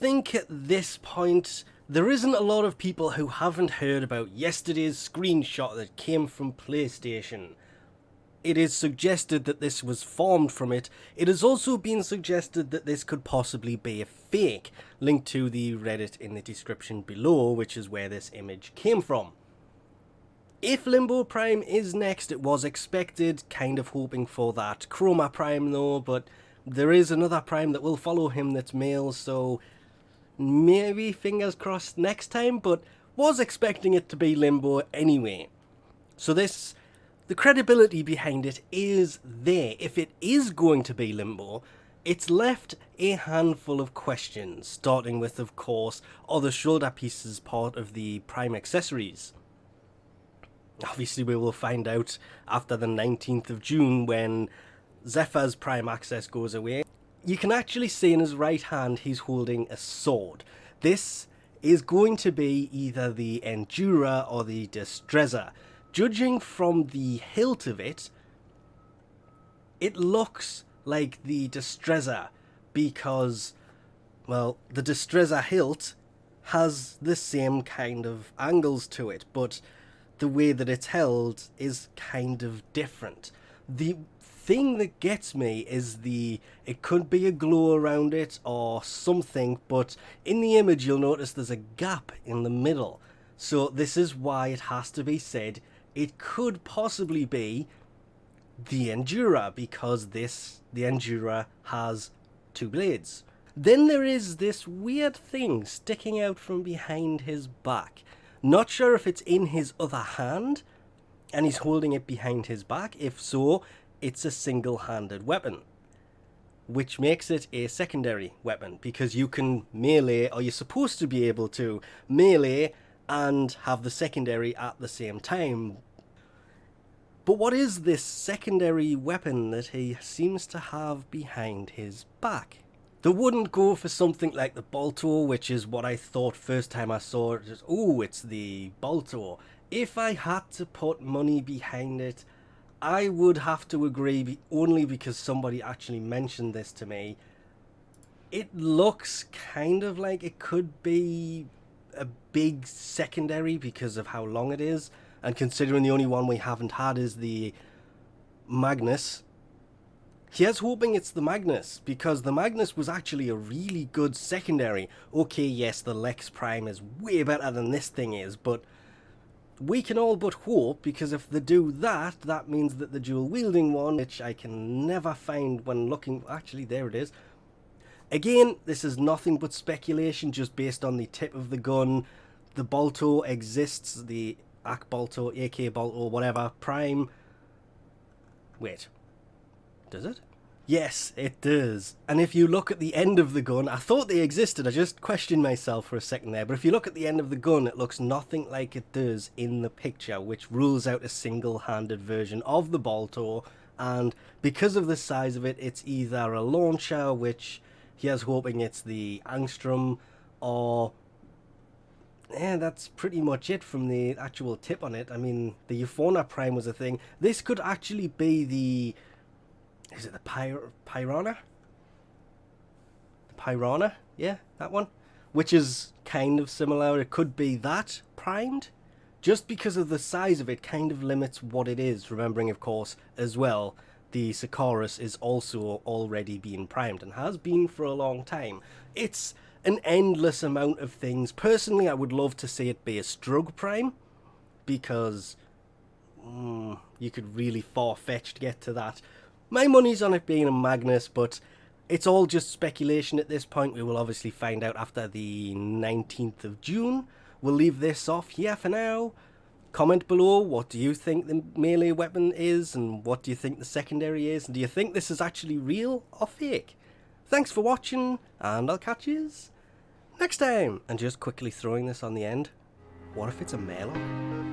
think at this point, there isn't a lot of people who haven't heard about yesterday's screenshot that came from PlayStation. It is suggested that this was formed from it. It has also been suggested that this could possibly be a fake. Link to the Reddit in the description below, which is where this image came from. If Limbo Prime is next, it was expected, kind of hoping for that Chroma Prime though, but there is another Prime that will follow him that's male, so maybe fingers crossed next time, but was expecting it to be Limbo anyway. So the credibility behind it is there. If it is going to be Limbo, it's left a handful of questions, starting with, of course, are the shoulder pieces part of the Prime accessories? Obviously, we will find out after the 19th of June when Zephyr's Prime access goes away. You can actually see in his right hand he's holding a sword. This is going to be either the Endura or the Distressor. Judging from the hilt of it, it looks like the Distressor because, well, the Distressor hilt has the same kind of angles to it, but the way that it's held is kind of different. The thing that gets me is it could be a glow around it or something, but in the image you'll notice there's a gap in the middle. So this is why it has to be said it could possibly be the Endura, because the Endura has two blades. Then there is this weird thing sticking out from behind his back. Not sure if it's in his other hand and he's holding it behind his back. If so, it's a single-handed weapon, which makes it a secondary weapon because you can melee, or you're supposed to be able to melee and have the secondary at the same time. But what is this secondary weapon that he seems to have behind his back? They wouldn't go for something like the Bolto, which is what I thought first time I saw it. Oh, it's the Bolto. If I had to put money behind it, I would have to agree, only because somebody actually mentioned this to me. It looks kind of like it could be a big secondary because of how long it is, and considering the only one we haven't had is the Magnus. Here's hoping it's the Magnus, because the Magnus was actually a really good secondary. Okay, yes, the Lex Prime is way better than this thing is, but we can all but hope, because if they do that, that means that the dual wielding one, which I can never find when looking, actually there it is. Again, this is nothing but speculation, just based on the tip of the gun. The Bolto exists, the AK Bolto, AK Bolto, whatever, Prime. Wait. Does it? Yes, it does. And if you look at the end of the gun, I thought they existed, I just questioned myself for a second there, but if you look at the end of the gun, it looks nothing like it does in the picture, which rules out a single-handed version of the Bolto, and because of the size of it, it's either a launcher, which here's hoping it's the Angstrom, or yeah, that's pretty much it from the actual tip on it. I mean, the Euphona Prime was a thing. This could actually be the... Is it the Pyrana? The Pyrana? Yeah, that one. Which is kind of similar. It could be that primed. Just because of the size of it kind of limits what it is. Remembering, of course, as well, the Sicarus is also already being primed and has been for a long time. It's an endless amount of things. Personally, I would love to see it be a Strug Prime, because you could really far-fetched get to that. My money's on it being a Magnus, but it's all just speculation at this point. We will obviously find out after the 19th of June. We'll leave this off here for now. Comment below, what do you think the melee weapon is, and what do you think the secondary is? And do you think this is actually real or fake? Thanks for watching, and I'll catch yous next time. And just quickly throwing this on the end, what if it's a Murloc?